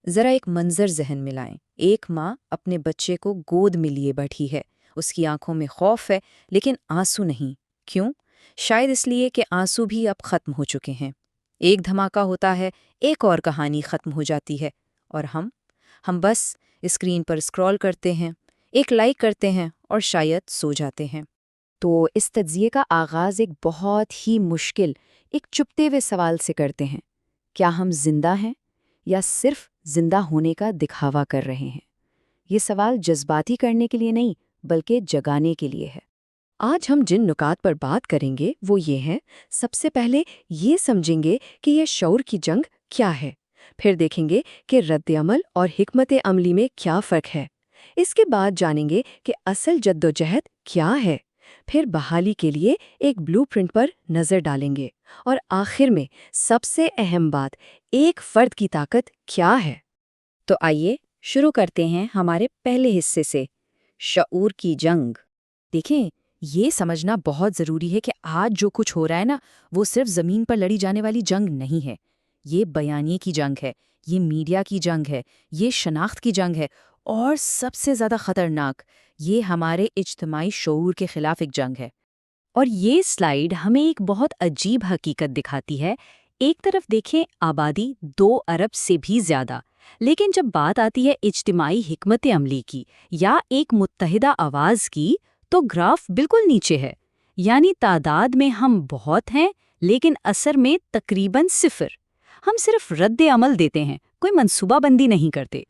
ذرا ایک منظر ذہن میں لائیں۔ ایک ماں اپنے بچے کو گود میں لیے بیٹھی ہے، اس کی آنکھوں میں خوف ہے لیکن آنسو نہیں۔ کیوں؟ شاید اس لیے کہ آنسو بھی اب ختم ہو چکے ہیں۔ ایک دھماکہ ہوتا ہے، ایک اور کہانی ختم ہو جاتی ہے، اور ہم بس اسکرین پر اسکرول کرتے ہیں، ایک لائک کرتے ہیں اور شاید سو جاتے ہیں۔ تو اس تجزیے کا آغاز ایک بہت ہی مشکل، ایک چھپتے ہوئے سوال سے کرتے ہیں: کیا ہم زندہ ہیں یا صرف زندہ ہونے کا دکھاوا کر رہے ہیں؟ یہ سوال جذباتی کرنے کے لیے نہیں بلکہ جگانے کے لیے ہے۔ آج ہم جن نکات پر بات کریں گے وہ یہ ہیں: سب سے پہلے یہ سمجھیں گے کہ یہ شعور کی جنگ کیا ہے، پھر دیکھیں گے کہ رد عمل اور حکمت عملی میں کیا فرق ہے، اس کے بعد جانیں گے کہ اصل جدوجہد کیا ہے، پھر بحالی کے لیے ایک بلو پرنٹ پر نظر ڈالیں گے، اور آخر میں سب سے اہم بات، ایک فرد کی طاقت کیا ہے۔ تو آئیے شروع کرتے ہیں ہمارے پہلے حصے سے، شعور کی جنگ۔ دیکھیں، یہ سمجھنا بہت ضروری ہے کہ آج جو کچھ ہو رہا ہے نا، وہ صرف زمین پر لڑی جانے والی جنگ نہیں ہے۔ یہ بیانیے کی جنگ ہے، یہ میڈیا کی جنگ ہے، یہ شناخت کی جنگ ہے، اور سب سے زیادہ خطرناک، یہ ہمارے اجتماعی شعور کے خلاف ایک جنگ ہے۔ اور یہ سلائیڈ ہمیں ایک بہت عجیب حقیقت دکھاتی ہے۔ ایک طرف دیکھیں، آبادی 2 ارب سے بھی زیادہ، لیکن جب بات آتی ہے اجتماعی حکمت عملی کی یا ایک متحدہ آواز کی، تو گراف بالکل نیچے ہے۔ یعنی تعداد میں ہم بہت ہیں لیکن اثر میں تقریباً 0۔ ہم صرف رد عمل دیتے ہیں، کوئی منصوبہ بندی نہیں کرتے۔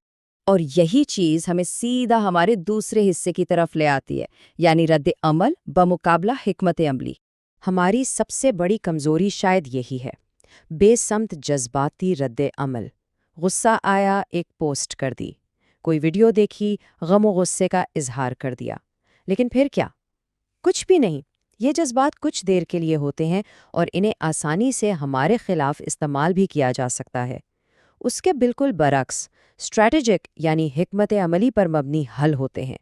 اور یہی چیز ہمیں سیدھا ہمارے دوسرے حصے کی طرف لے آتی ہے، یعنی رد عمل بمقابلہ حکمت عملی۔ ہماری سب سے بڑی کمزوری شاید یہی ہے، بے سمت جذباتی رد عمل۔ غصہ آیا، ایک پوسٹ کر دی، کوئی ویڈیو دیکھی، غم و غصے کا اظہار کر دیا، لیکن پھر کیا؟ کچھ بھی نہیں۔ یہ جذبات کچھ دیر کے لیے ہوتے ہیں اور انہیں آسانی سے ہمارے خلاف استعمال بھی کیا جا سکتا ہے۔ اس کے بالکل برعکس، اسٹریٹجک یعنی حکمت عملی پر مبنی حل ہوتے ہیں،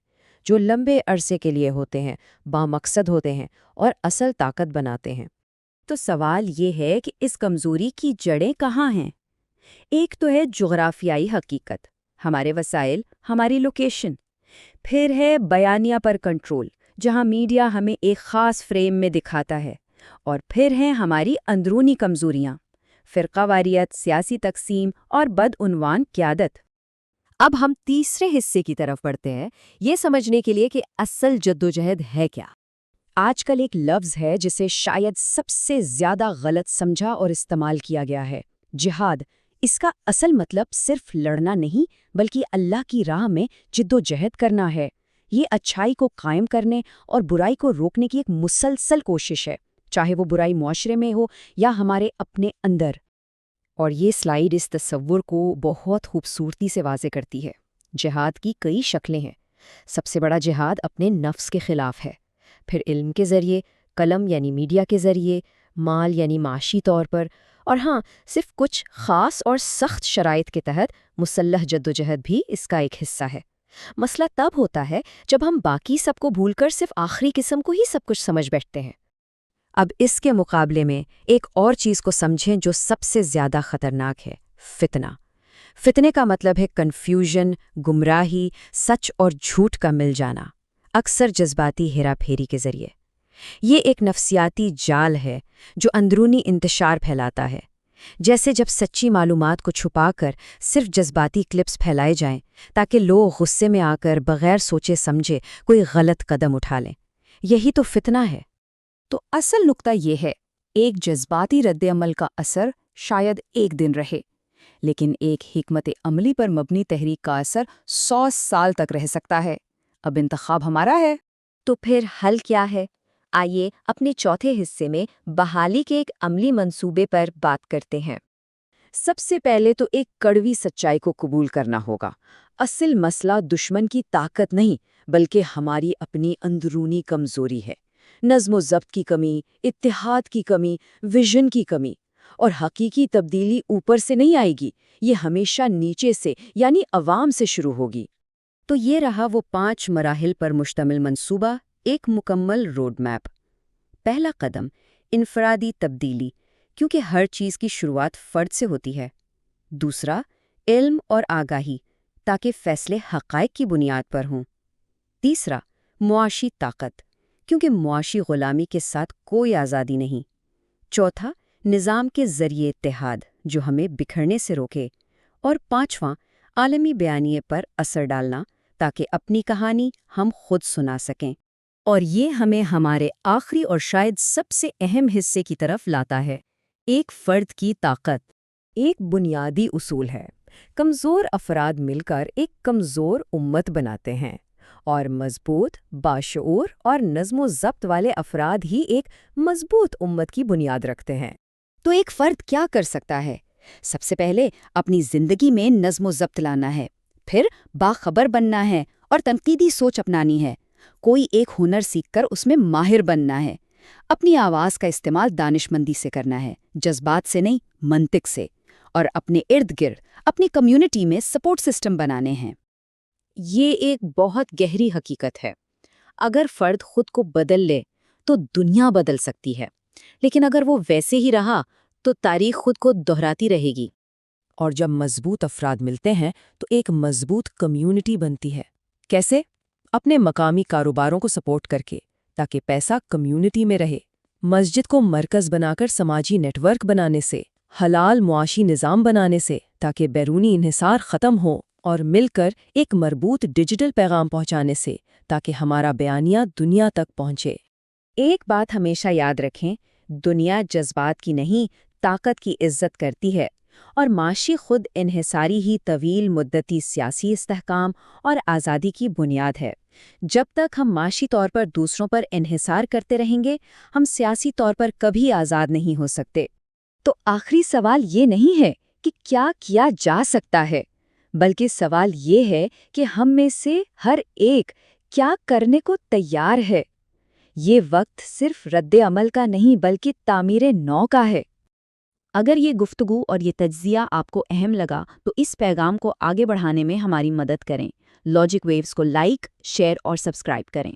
جو لمبے عرصے کے لیے ہوتے ہیں، بامقصد ہوتے ہیں اور اصل طاقت بناتے ہیں۔ تو سوال یہ ہے کہ اس کمزوری کی جڑیں کہاں ہیں؟ ایک تو ہے جغرافیائی حقیقت، ہمارے وسائل، ہماری لوکیشن۔ پھر ہے بیانیہ پر کنٹرول، جہاں میڈیا ہمیں ایک خاص فریم میں دکھاتا ہے۔ اور پھر ہیں ہماری اندرونی کمزوریاں، فرقہ واریت، سیاسی تقسیم اور بدعنوان قیادت۔ اب ہم تیسرے حصے کی طرف بڑھتے ہیں، یہ سمجھنے کے لیے کہ اصل جدوجہد ہے کیا۔ آج کل ایک لفظ ہے جسے شاید سب سے زیادہ غلط سمجھا اور استعمال کیا گیا ہے: جہاد۔ اس کا اصل مطلب صرف لڑنا نہیں بلکہ اللہ کی راہ میں جدوجہد کرنا ہے۔ یہ اچھائی کو قائم کرنے اور برائی کو روکنے کی ایک مسلسل کوشش ہے، چاہے وہ برائی معاشرے میں ہو یا ہمارے اپنے اندر۔ اور یہ سلائیڈ اس تصور کو بہت خوبصورتی سے واضح کرتی ہے۔ جہاد کی کئی شکلیں ہیں۔ سب سے بڑا جہاد اپنے نفس کے خلاف ہے، پھر علم کے ذریعے، قلم یعنی میڈیا کے ذریعے، مال یعنی معاشی طور پر، اور ہاں، صرف کچھ خاص اور سخت شرائط کے تحت مسلح جدوجہد بھی اس کا ایک حصہ ہے۔ مسئلہ تب ہوتا ہے جب ہم باقی سب کو بھول کر صرف آخری قسم کو ہی سب کچھ سمجھ بیٹھتے ہیں۔ اب اس کے مقابلے میں ایک اور چیز کو سمجھیں جو سب سے زیادہ خطرناک ہے: فتنہ۔ فتنے کا مطلب ہے کنفیوژن، گمراہی، سچ اور جھوٹ کا مل جانا، اکثر جذباتی ہیرا پھیری کے ذریعے۔ یہ ایک نفسیاتی جال ہے جو اندرونی انتشار پھیلاتا ہے، جیسے جب سچی معلومات کو چھپا کر صرف جذباتی کلپس پھیلائے جائیں تاکہ لوگ غصے میں آ کر بغیر سوچے سمجھے کوئی غلط قدم اٹھا لیں۔ یہی تو فتنہ ہے۔ تو اصل نقطہ یہ ہے، ایک جذباتی رد عمل کا اثر شاید ایک دن رہے، لیکن ایک حکمت عملی پر مبنی تحریک کا اثر 100 سال تک رہ سکتا ہے۔ اب انتخاب ہمارا ہے۔ تو پھر حل کیا ہے؟ آئیے اپنے چوتھے حصے میں بحالی کے ایک عملی منصوبے پر بات کرتے ہیں۔ سب سے پہلے تو ایک کڑوی سچائی کو قبول کرنا ہوگا۔ اصل مسئلہ دشمن کی طاقت نہیں بلکہ ہماری اپنی اندرونی کمزوری ہے۔ نظم و ضبط کی کمی، اتحاد کی کمی، ویژن کی کمی۔ اور حقیقی تبدیلی اوپر سے نہیں آئے گی، یہ ہمیشہ نیچے سے یعنی عوام سے شروع ہوگی۔ تو یہ رہا وہ 5 مراحل پر مشتمل منصوبہ، ایک مکمل روڈ میپ۔ پہلا قدم، انفرادی تبدیلی، کیونکہ ہر چیز کی شروعات فرد سے ہوتی ہے۔ دوسرا، علم اور آگاہی تاکہ فیصلے حقائق کی بنیاد پر ہوں۔ تیسرا، معاشی طاقت، کیونکہ معاشی غلامی کے ساتھ کوئی آزادی نہیں۔ چوتھا، نظام کے ذریعے اتحاد جو ہمیں بکھرنے سے روکے۔ اور پانچواں، عالمی بیانیے پر اثر ڈالنا تاکہ اپنی کہانی ہم خود سنا سکیں۔ اور یہ ہمیں ہمارے آخری اور شاید سب سے اہم حصے کی طرف لاتا ہے، ایک فرد کی طاقت۔ ایک بنیادی اصول ہے، کمزور افراد مل کر ایک کمزور امت بناتے ہیں، اور مضبوط، باشعور اور نظم و ضبط والے افراد ہی ایک مضبوط امت کی بنیاد رکھتے ہیں۔ تو ایک فرد کیا کر سکتا ہے؟ سب سے پہلے اپنی زندگی میں نظم و ضبط لانا ہے، پھر باخبر بننا ہے اور تنقیدی سوچ اپنانی ہے۔ کوئی ایک ہنر سیکھ کر اس میں ماہر بننا ہے۔ اپنی آواز کا استعمال دانشمندی سے کرنا ہے، جذبات سے نہیں، منطق سے۔ اور اپنے ارد گرد، اپنی کمیونٹی میں سپورٹ سسٹم بنانے ہیں۔ یہ ایک بہت گہری حقیقت ہے۔ اگر فرد خود کو بدل لے تو دنیا بدل سکتی ہے، لیکن اگر وہ ویسے ہی رہا تو تاریخ خود کو دہراتی رہے گی۔ اور جب مضبوط افراد ملتے ہیں تو ایک مضبوط کمیونٹی بنتی ہے۔ کیسے؟ اپنے مقامی کاروباروں کو سپورٹ کر کے، تاکہ پیسہ کمیونٹی میں رہے، مسجد کو مرکز بنا کر سماجی نیٹ ورک بنانے سے، حلال معاشی نظام بنانے سے تاکہ بیرونی انحصار ختم ہو، اور مل کر ایک مربوط ڈیجیٹل پیغام پہنچانے سے تاکہ ہمارا بیانیہ دنیا تک پہنچے۔ ایک بات ہمیشہ یاد رکھیں، دنیا جذبات کی نہیں، طاقت کی عزت کرتی ہے، اور معاشی خود انحصاری ہی طویل مدتی سیاسی استحکام اور آزادی کی بنیاد ہے۔ جب تک ہم معاشی طور پر دوسروں پر انحصار کرتے رہیں گے، ہم سیاسی طور پر کبھی آزاد نہیں ہو سکتے۔ تو آخری سوال یہ نہیں ہے کہ کیا کیا جا سکتا ہے، بلکہ سوال یہ ہے کہ ہم میں سے ہر ایک کیا کرنے کو تیار ہے۔ یہ وقت صرف رد عمل کا نہیں بلکہ تعمیر نو کا ہے۔ اگر یہ گفتگو اور یہ تجزیہ آپ کو اہم لگا تو اس پیغام کو آگے بڑھانے میں ہماری مدد کریں۔ لاجک ویوز کو لائک، شیئر اور سبسکرائب کریں۔